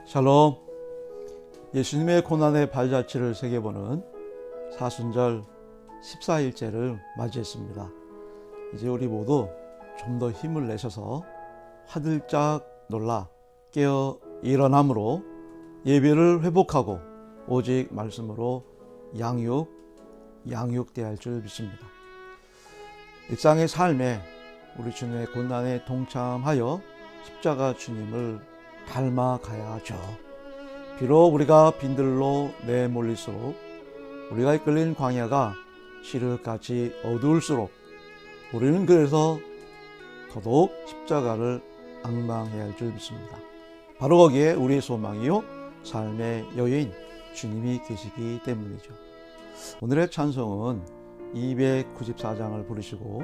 샬롬. 예수님의 고난의 발자취를 새겨보는 사순절 14일째를 맞이했습니다. 이제 우리 모두 좀 더 힘을 내셔서 화들짝 놀라 깨어 일어남으로 예배를 회복하고 오직 말씀으로 양육돼야 할 줄 믿습니다. 일상의 삶에 우리 주님의 고난에 동참하여 십자가 주님을 닮아가야 하죠. 비록 우리가 빈들로 내몰릴수록, 우리가 이끌린 광야가 시륵같이 어두울수록 우리는 그래서 더더욱 십자가를 앙망해야 할 줄 믿습니다. 바로 거기에 우리의 소망이요 삶의 여인 주님이 계시기 때문이죠. 오늘의 찬송은 294장을 부르시고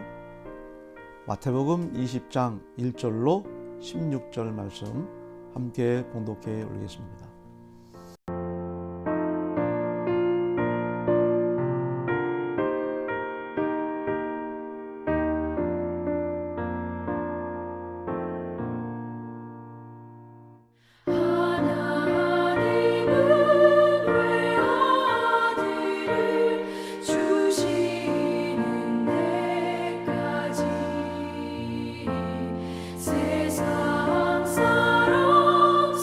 마태복음 20장 1절로 16절 말씀 함께 봉독해 올리겠습니다. 세상 사람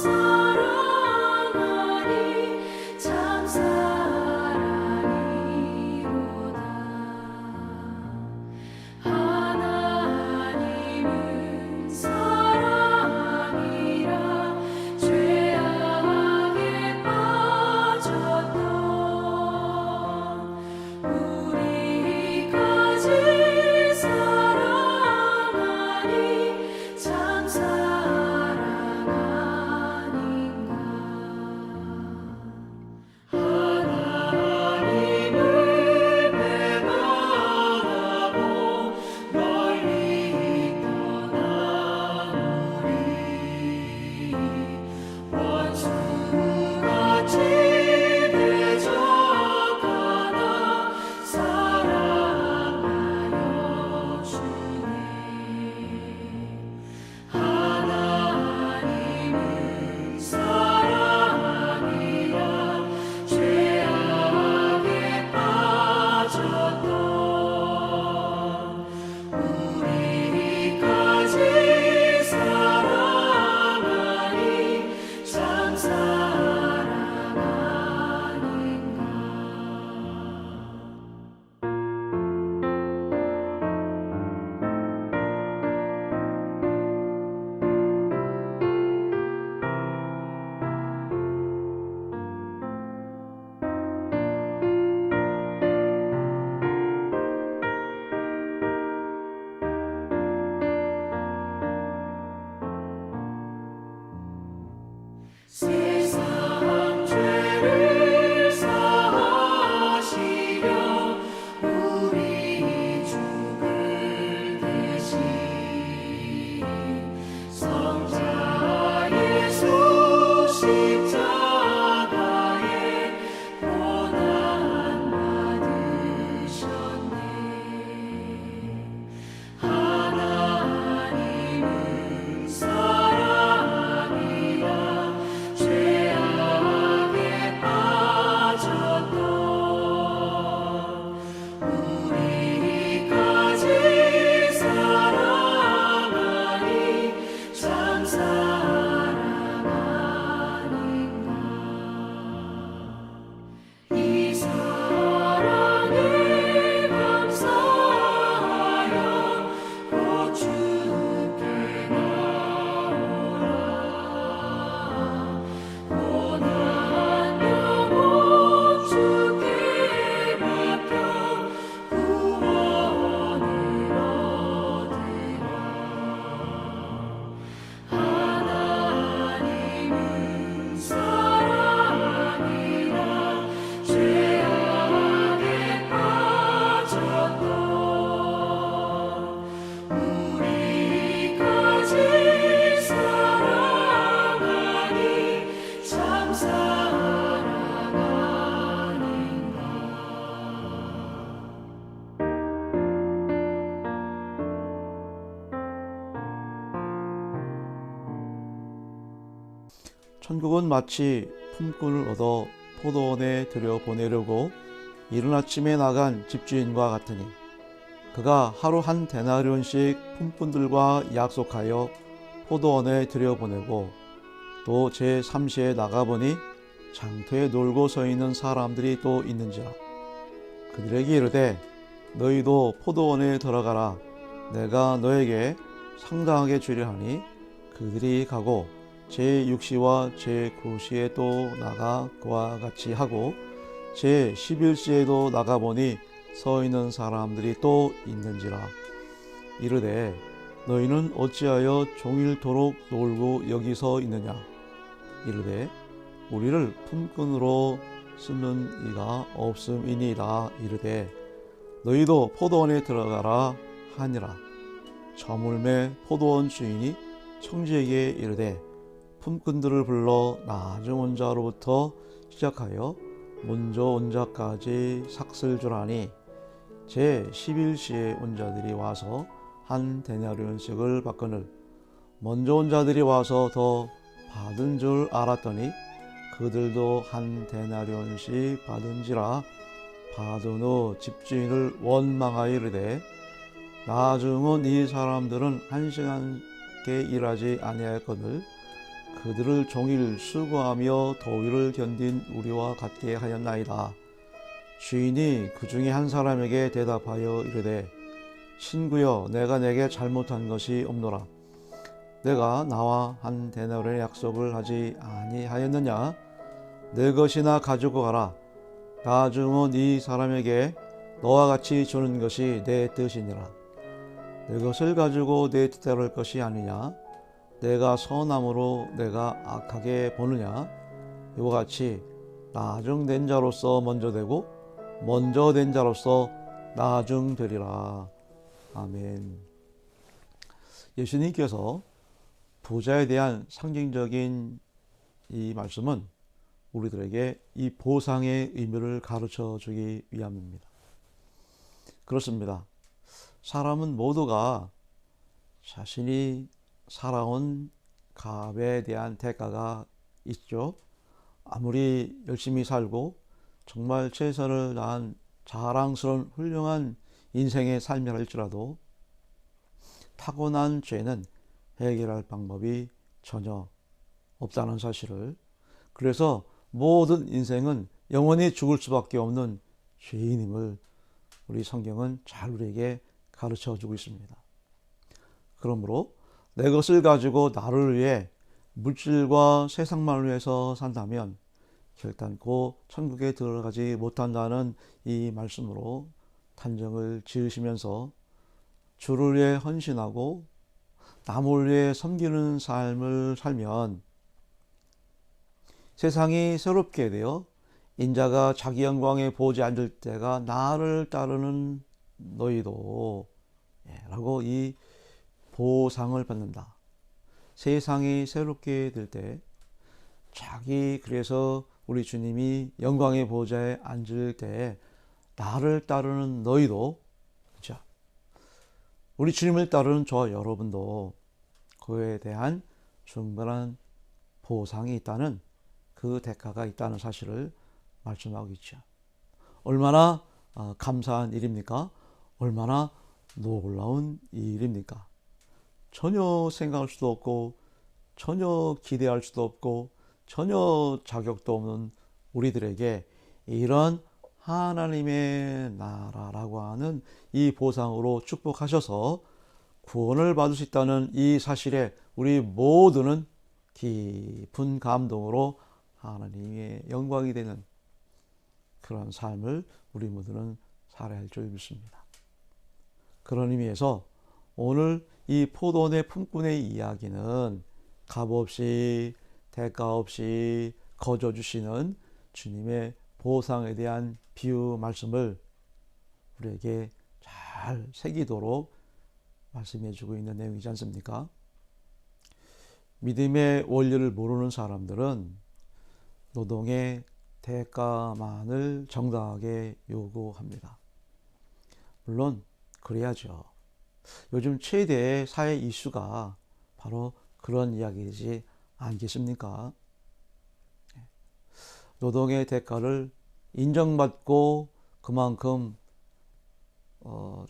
천국은 마치 품꾼을 얻어 포도원에 들여보내려고 이른 아침에 나간 집주인과 같으니 그가 하루 한 데나리온씩 품꾼들과 약속하여 포도원에 들여보내고 또 제3시에 나가보니 장터에 놀고 서 있는 사람들이 또 있는지라. 그들에게 이르되 너희도 포도원에 들어가라. 내가 너에게 상당하게 주려 하니 그들이 가고 제6시와 제9시에 또 나가 그와 같이 하고 제11시에도 나가보니 서 있는 사람들이 또 있는지라. 이르되 너희는 어찌하여 종일토록 놀고 여기 서 있느냐. 이르되 우리를 품꾼으로 쓰는 이가 없음이니이다. 이르되 너희도 포도원에 들어가라 하니라. 저물매 포도원 주인이 청지에게 이르되 품꾼들을 불러 나중 온 자로부터 시작하여 먼저 온 자까지 삭슬 주라니 제11시에 온 자들이 와서 한 데나리온씩을 받거늘 먼저 온 자들이 와서 더 받은 줄 알았더니 그들도 한 데나리온씩 받은지라. 받은 후 집주인을 원망하여 이르되 나중 온 이 사람들은 한 시간께 일하지 아니하였거늘 그들을 종일 수고하며 더위를 견딘 우리와 같게 하였나이다. 주인이 그 중에 한 사람에게 대답하여 이르되 친구여, 내가 내게 잘못한 것이 없노라. 내가 나와 한 데나리온의 약속을 하지 아니하였느냐? 내 것이나 가지고 가라. 나중 온 이 사람에게 너와 같이 주는 것이 내 뜻이니라. 내 것을 가지고 내 뜻대로 할 것이 아니냐? 내가 선함으로 내가 악하게 보느냐? 이와 같이 나중 된 자로서 먼저 되고 먼저 된 자로서 나중 되리라. 아멘. 예수님께서 부자에 대한 상징적인 이 말씀은 우리들에게 이 보상의 의미를 가르쳐 주기 위함입니다. 그렇습니다. 사람은 모두가 자신이 살아온 값에 대한 대가가 있죠. 아무리 열심히 살고 정말 최선을 다한 자랑스러운 훌륭한 인생의 삶이라 할지라도 타고난 죄는 해결할 방법이 전혀 없다는 사실을, 그래서 모든 인생은 영원히 죽을 수밖에 없는 죄인임을 우리 성경은 잘 우리에게 가르쳐 주고 있습니다. 그러므로 내 것을 가지고 나를 위해 물질과 세상만을 위해서 산다면 결단코 천국에 들어가지 못한다는 이 말씀으로 단정을 지으시면서 주를 위해 헌신하고 남을 위해 섬기는 삶을 살면 세상이 새롭게 되어 인자가 자기 영광에 보지 앉을 때가 나를 따르는 너희도 라고 이 보상을 받는다. 세상이 새롭게 될 때 그래서 우리 주님이 영광의 보좌에 앉을 때 나를 따르는 너희도, 그렇죠? 우리 주님을 따르는 저와 여러분도 그에 대한 충분한 보상이 있다는, 그 대가가 있다는 사실을 말씀하고 있죠. 얼마나 감사한 일입니까? 얼마나 놀라운 일입니까? 전혀 생각할 수도 없고 전혀 기대할 수도 없고 전혀 자격도 없는 우리들에게 이런 하나님의 나라라고 하는 이 보상으로 축복하셔서 구원을 받을 수 있다는 이 사실에 우리 모두는 깊은 감동으로 하나님의 영광이 되는 그런 삶을 우리 모두는 살아야 할 줄 믿습니다. 그런 의미에서 오늘 이 포도원의 품꾼의 이야기는 값없이 대가 없이 거저 주시는 주님의 보상에 대한 비유 말씀을 우리에게 잘 새기도록 말씀해 주고 있는 내용이지 않습니까? 믿음의 원리를 모르는 사람들은 노동의 대가만을 정당하게 요구합니다. 물론 그래야죠. 요즘 최대의 사회 이슈가 바로 그런 이야기이지 않겠습니까? 노동의 대가를 인정받고 그만큼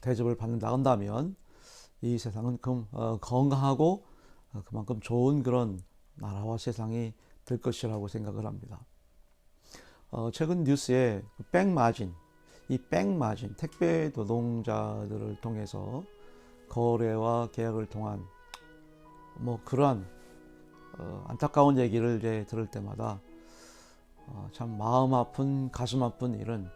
대접을 받는다 한다면 이 세상은 건강하고 그만큼 좋은 그런 나라와 세상이 될 것이라고 생각을 합니다. 최근 뉴스에 백마진, 이 백마진, 택배 노동자들을 통해서 거래와 계약을 통한 그러한 안타까운 얘기를 이제 들을 때마다 참 마음 아픈 가슴 아픈 일은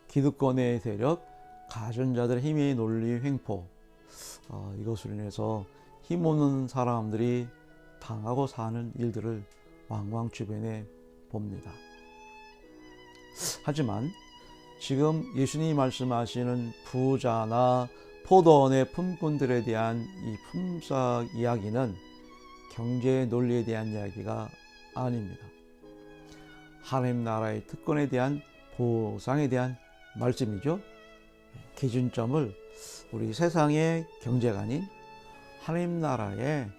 기득권의 세력, 가전자들의 힘의 논리 횡포, 이것으로 인해서 힘없는 사람들이 당하고 사는 일들을 왕왕 주변에 봅니다. 하지만 지금 예수님이 말씀하시는 부자나 포도원의 품꾼들에 대한 이 품삯 이야기는 경제 논리에 대한 이야기가 아닙니다. 하나님 나라의 특권에 대한 보상에 대한 말씀이죠. 기준점을 우리 세상의 경제가 아닌 하나님 나라의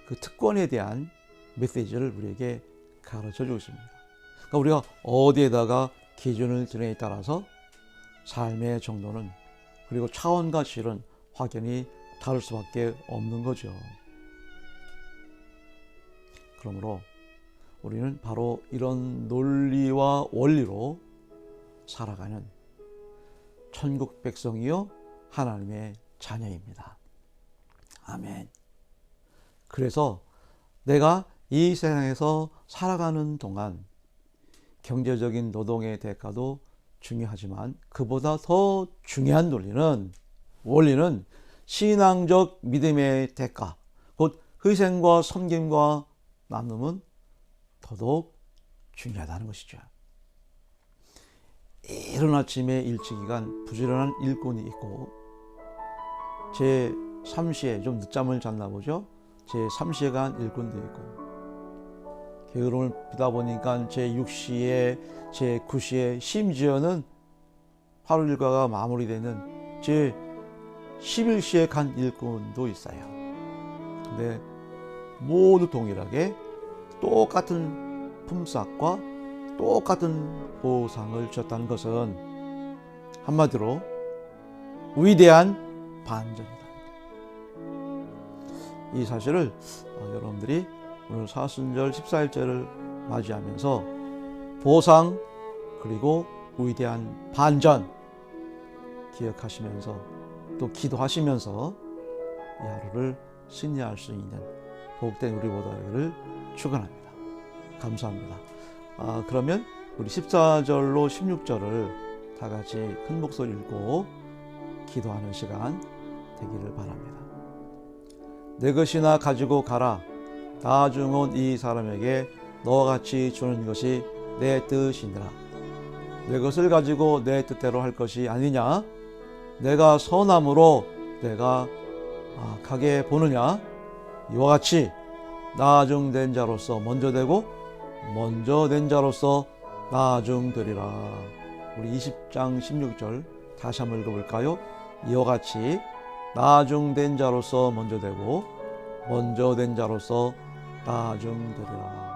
그 특권에 대한 메시지를 우리에게 가르쳐 주고 있습니다. 그러니까 우리가 어디에다가 기준을 두느냐에 따라서 삶의 정도는 그리고 차원과 질은 확연히 다를 수밖에 없는 거죠. 그러므로 우리는 바로 이런 논리와 원리로 살아가는 천국 백성이요 하나님의 자녀입니다. 아멘. 그래서 내가 이 세상에서 살아가는 동안 경제적인 노동의 대가도 중요하지만 그보다 더 중요한 원리는 신앙적 믿음의 대가, 곧 희생과 섬김과 나눔은 더더욱 중요하다는 것이죠. 이른 아침에 일찍 일어난 부지런한 일꾼이 있고 제 3시에 좀 늦잠을 잤나 보죠. 제 3시에 간 일꾼도 있고 게으름을 피다 보니까 제 6시에 제 9시에 심지어는 하루 일과가 마무리되는 제 11시에 간 일꾼도 있어요. 근데 모두 동일하게 똑같은 품삯과 똑같은 보상을 주었다는 것은 한마디로 위대한 반전이다. 이 사실을 여러분들이 오늘 사순절 14일째를 맞이하면서 보상 그리고 위대한 반전 기억하시면서 또 기도하시면서 이 하루를 승리할 수 있는 복된 우리 모두 되기를 축원합니다. 감사합니다. 그러면 우리 14절로 16절을 다 같이 큰 목소리 읽고 기도하는 시간 되기를 바랍니다. 내 것이나 가지고 가라. 나중 온 이 사람에게 너와 같이 주는 것이 내 뜻이니라. 내 것을 가지고 내 뜻대로 할 것이 아니냐? 내가 선함으로 내가 악하게 보느냐? 이와 같이 나중된 자로서 먼저 되고 먼저 된 자로서 나중되리라. 우리 20장 16절 다시 한번 읽어볼까요? 이와 같이 나중된 자로서 먼저 되고 먼저 된 자로서 나중되리라.